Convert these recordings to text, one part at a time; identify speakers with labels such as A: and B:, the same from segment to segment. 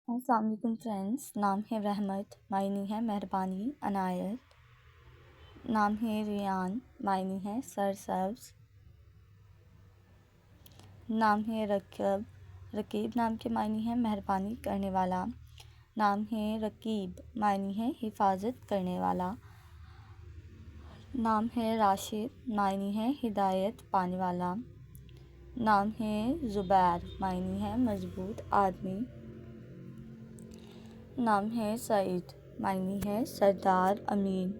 A: السلام علیکم فرینڈس. نام ہے رحمت، معنی ہے مہربانی عنایت. نام ہے ریان، معنی ہے سرسبز. نام ہے رقیب نام کے معنی ہے مہربانی کرنے والا. نام ہے رقیب، معنی ہے حفاظت کرنے والا. نام ہے راشد، معنی ہے ہدایت پانے والا. نام ہے زبیر، معنی ہے مضبوط آدمی. نام ہے سعید، معنی ہے سردار امین.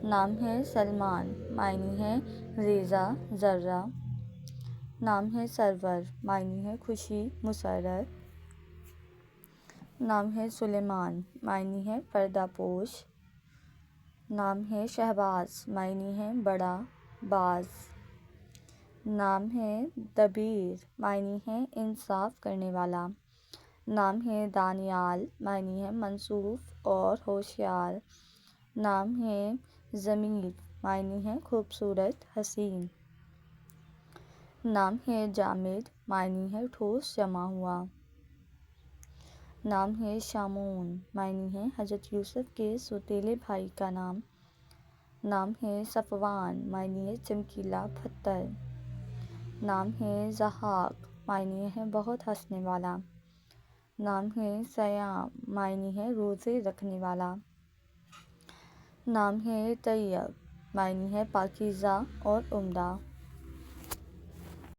A: نام ہے سلمان، معنی ہے ریزہ ذرہ. نام ہے سرور، معنی ہے خوشی مسرت. نام ہے سلیمان، معنی ہے پردہ پوش. نام ہے شہباز، معنی ہے بڑا باز. نام ہے دبیر، معنی ہے انصاف کرنے والا. نام ہے دانیال، معنی ہے منصوف اور ہوشیار. نام ہے جمیل، معنی ہے خوبصورت حسین. نام ہے جامد، معنی ہے ٹھوس جمع ہوا. نام ہے شامون، معنی ہے حضرت یوسف کے سوتیلے بھائی کا نام. نام ہے صفوان، معنی ہے چمکیلا پتھر. نام ہے ضحاک، معنی ہے بہت ہنسنے والا. نام ہے صیام، معنی ہے روزے رکھنے والا. نام ہے طیب، معنی ہے پاکیزہ اور عمدہ.